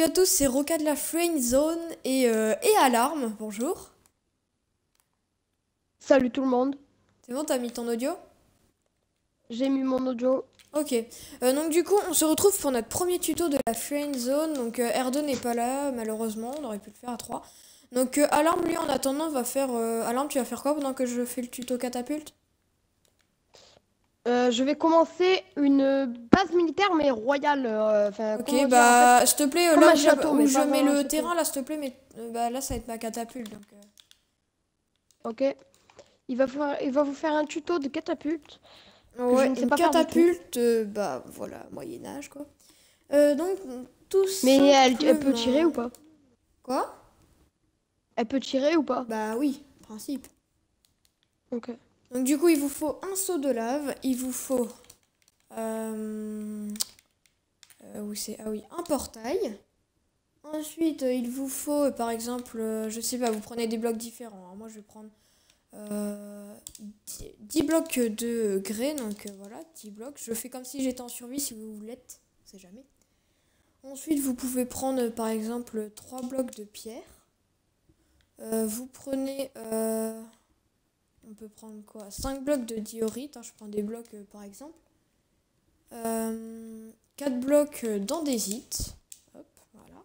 à tous, c'est Roca de la Friend Zone et Alarme. Bonjour. Salut tout le monde, C'est bon, t'as mis ton audio? j'ai mis mon audio. Ok. Donc du coup, on se retrouve pour notre premier tuto de la Friend Zone. Donc R2 n'est pas là, malheureusement. On aurait pu le faire à 3. Donc Alarme, lui, en attendant, va faire... Alarme, tu vas faire quoi pendant que je fais le tuto catapulte? Je vais commencer une base militaire mais royale. Ok, Comment dire en fait, bah, s'il te plaît, comme là un où, château, où mais je pas mets vraiment un le château. terrain, là, s'il te plaît, mais bah, là, ça va être ma catapulte. Donc, Ok. Il va vous faire un tuto de catapulte que je ouais, ne sais une pas faire du tout. catapulte, bah, voilà, Moyen-Âge, quoi. Donc, tout Mais elle peut tirer ou simplement... pas? Quoi? Elle peut tirer ou pas? Bah oui, principe. Ok. Donc du coup, il vous faut un seau de lave, il vous faut... où c'est? Ah oui, un portail. Ensuite, il vous faut, par exemple, je sais pas, vous prenez des blocs différents, hein. Moi, je vais prendre 10 blocs de grès, donc voilà, 10 blocs. Je fais comme si j'étais en survie, si vous voulez, on sait jamais. Ensuite, vous pouvez prendre, par exemple, 3 blocs de pierre. Vous prenez... on peut prendre quoi? 5 blocs de diorite, hein, je prends des blocs par exemple. 4 blocs d'andésite. Hop, voilà.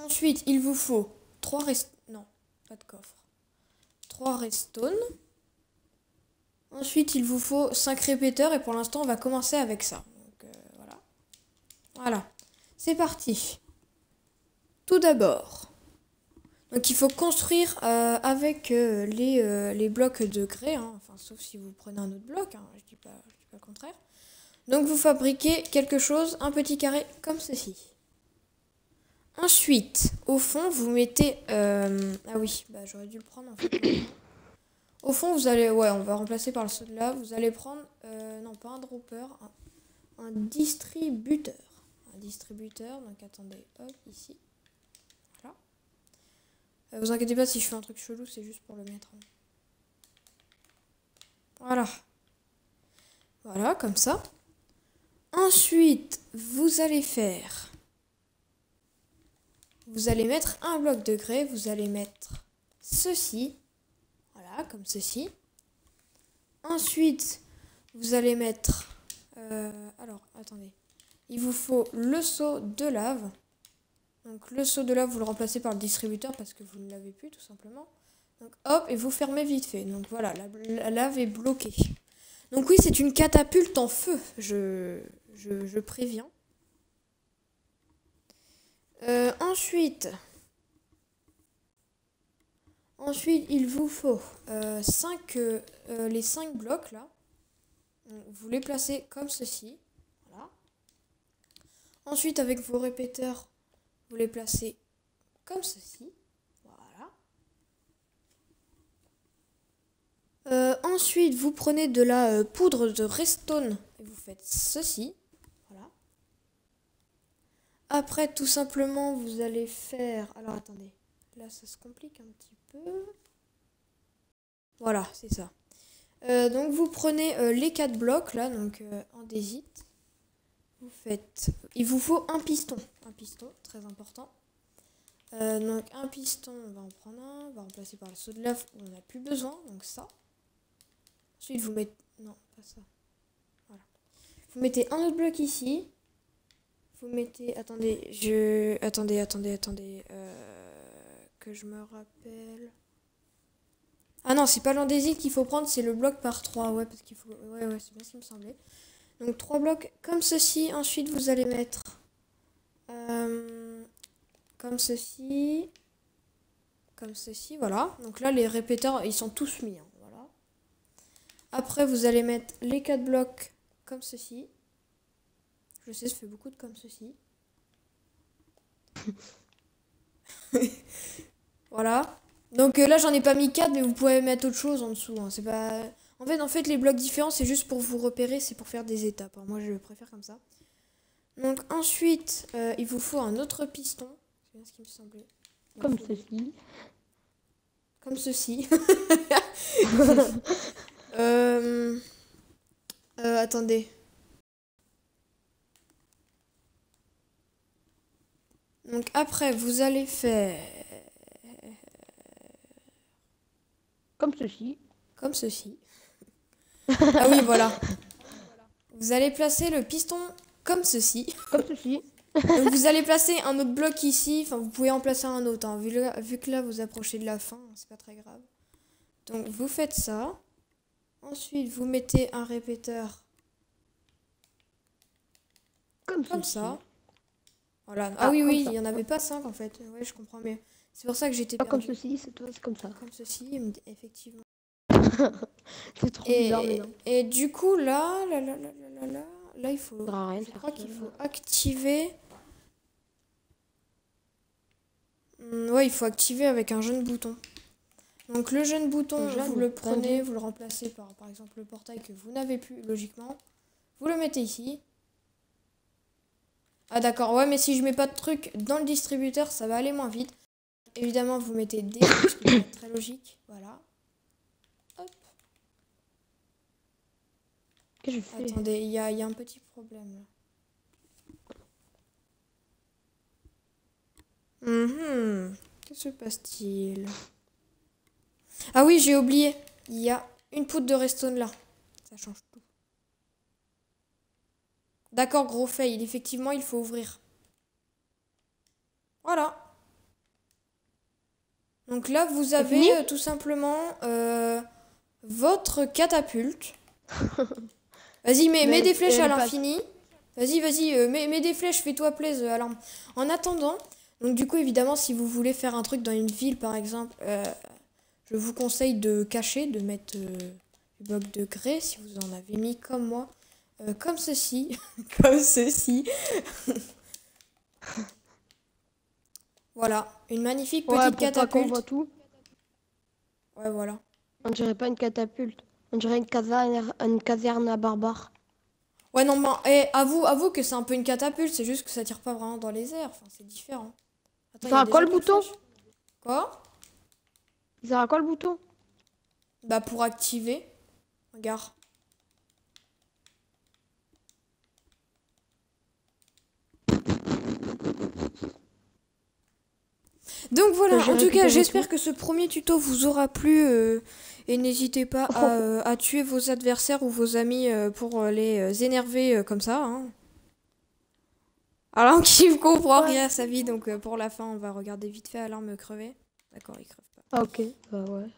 Ensuite, il vous faut 3 non, pas de coffre. 3 redstone. Ensuite, il vous faut 5 répéteurs et pour l'instant, on va commencer avec ça. Donc voilà. Voilà. C'est parti. Tout d'abord, donc il faut construire avec les blocs de grès, hein, enfin, sauf si vous prenez un autre bloc, hein, je dis pas le contraire. Donc vous fabriquez quelque chose, un petit carré comme ceci. Ensuite, au fond, vous mettez... ah oui, bah, j'aurais dû le prendre en fait. Au fond, vous allez... Ouais, on va remplacer par le saut de lave. Vous allez prendre... non, pas un dropper, un distributeur. Un distributeur, donc attendez, hop, ici. Vous inquiétez pas si je fais un truc chelou, c'est juste pour le mettre. Voilà. Voilà, comme ça. Ensuite, vous allez faire... Vous allez mettre un bloc de grès, vous allez mettre ceci. Voilà, comme ceci. Ensuite, vous allez mettre... alors, attendez. Il vous faut le seau de lave. Donc le seau de lave, vous le remplacez par le distributeur parce que vous ne l'avez plus tout simplement. Donc hop, et vous fermez vite fait. Donc voilà, la lave est bloquée. Donc oui, c'est une catapulte en feu, je préviens. Ensuite, il vous faut les 5 blocs là. Donc, vous les placez comme ceci. Voilà. Ensuite, avec vos répéteurs, vous les placez comme ceci. Voilà. Ensuite, vous prenez de la poudre de redstone et vous faites ceci. Voilà. Après, tout simplement, vous allez faire... Alors, attendez. Là, ça se complique un petit peu. Voilà, c'est ça. Donc, vous prenez les 4 blocs, là, donc andésite. Vous faites... Il vous faut un piston. Un piston, très important. Donc un piston, on va en prendre un, on va remplacer par le seau de lave où on n'a plus besoin, donc ça. Ensuite vous mettez... Non, pas ça. Voilà. Vous mettez un autre bloc ici. Vous mettez... Attendez, attendez. Que je me rappelle... Ah non, c'est pas l'andésite qu'il faut prendre, c'est le bloc par 3. Ouais, parce qu'il faut... Ouais, c'est bien ce qui me semblait. Donc 3 blocs comme ceci. Ensuite vous allez mettre... comme ceci, voilà. Donc là, les répéteurs, ils sont tous mis, hein, voilà. Après, vous allez mettre les 4 blocs comme ceci. Je sais, ça fait beaucoup de comme ceci. Voilà. Donc là, j'en ai pas mis 4, mais vous pouvez mettre autre chose en dessous, hein. C'est pas... En fait, les blocs différents, c'est juste pour vous repérer, c'est pour faire des étapes, hein. Moi, je préfère comme ça. Donc ensuite, il vous faut un autre piston. C'est bien ce qui me semblait. Comme ceci. Comme ceci. Attendez. Donc après, vous allez faire Comme ceci. comme ceci. Ah oui, voilà. Vous allez placer le piston comme ceci. Comme ceci. Donc vous allez placer un autre bloc ici. Enfin, vous pouvez en placer un autre. Hein. Vu que là, vous approchez de la fin, c'est pas très grave. Donc vous faites ça. Ensuite, vous mettez un répéteur Comme comme ceci. ça. Voilà. Ah, oui, comme oui, ça. il n'y en avait pas 5 en fait. Ouais, je comprends mieux. C'est pour ça que j'étais Pas comme perdu. ceci, c'est toi, c'est comme ça. Comme ceci, effectivement. C'est trop bizarre, mais non. Et du coup, là, il faut. Ça sert à rien de Je faire crois ça, qu'il là. faut activer. Ouais, il faut activer avec un jeune bouton. Donc le jeune bouton, Un jeune, vous le pas prenez, vieux. vous le remplacez par exemple le portail que vous n'avez plus logiquement. Vous le mettez ici. Ah d'accord, ouais, mais si je mets pas de truc dans le distributeur, ça va aller moins vite. Évidemment, vous mettez D, ce qui est très logique. Voilà. Hop. Qu'est-ce que je fais? Attendez, il y a un petit problème là. Que se passe-t-il? Ah oui, j'ai oublié. Il y a une poutre de redstone là. Ça change tout. D'accord, gros fail. Effectivement, il faut ouvrir. Voilà. Donc là, vous avez fini tout simplement votre catapulte. Vas-y, mets des flèches à l'infini. Vas-y, mets des flèches, fais-toi plaisir. Alors, en attendant, donc du coup, évidemment, si vous voulez faire un truc dans une ville, par exemple, je vous conseille de cacher, de mettre du bloc de grès, si vous en avez mis comme moi, comme ceci, comme ceci. Voilà, une magnifique Ouais, petite pour pas qu'on catapulte. voit tout. Ouais, voilà. On dirait pas une catapulte. On dirait une caserne à barbares. Ouais, non, mais avoue que c'est un peu une catapulte, c'est juste que ça tire pas vraiment dans les airs. Enfin, c'est différent. Attends, Ça a quoi le plus de bouton? flèches. Quoi? Ça a quoi le bouton? Bah, pour activer. Regarde. Donc voilà, J'ai en tout cas, récupéré j'espère tout. que ce premier tuto vous aura plu. Et n'hésitez pas à tuer vos adversaires ou vos amis pour les énerver comme ça. Hein. Alarme qui ne comprend rien à sa vie, donc pour la fin, on va regarder vite fait Alarme crever. D'accord, il crève pas. Ah, ok, bah ouais.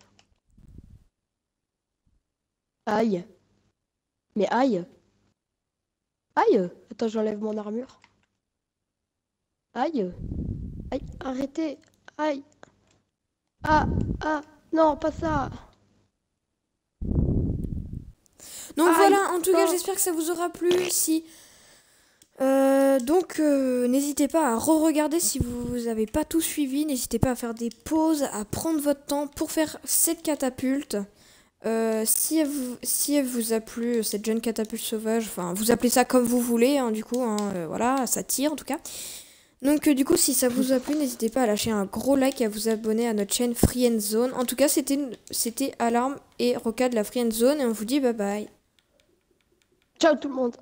Aïe. Mais aïe. Aïe. Attends, j'enlève mon armure. Aïe. Aïe, arrêtez. Aïe. Ah, ah, non, pas ça. Donc Aïe, voilà, en tout cas, non. j'espère que ça vous aura plu. Si n'hésitez pas à re-regarder si vous n'avez pas tout suivi. N'hésitez pas à faire des pauses, à prendre votre temps pour faire cette catapulte. Si elle vous a plu, cette jeune catapulte sauvage, enfin, vous appelez ça comme vous voulez, hein, du coup, hein, voilà, ça tire en tout cas. Donc du coup, si ça vous a plu, n'hésitez pas à lâcher un gros like et à vous abonner à notre chaîne Free End Zone. En tout cas, c'était Alarme et Roca de la Free End Zone et on vous dit bye bye. Ciao tout le monde.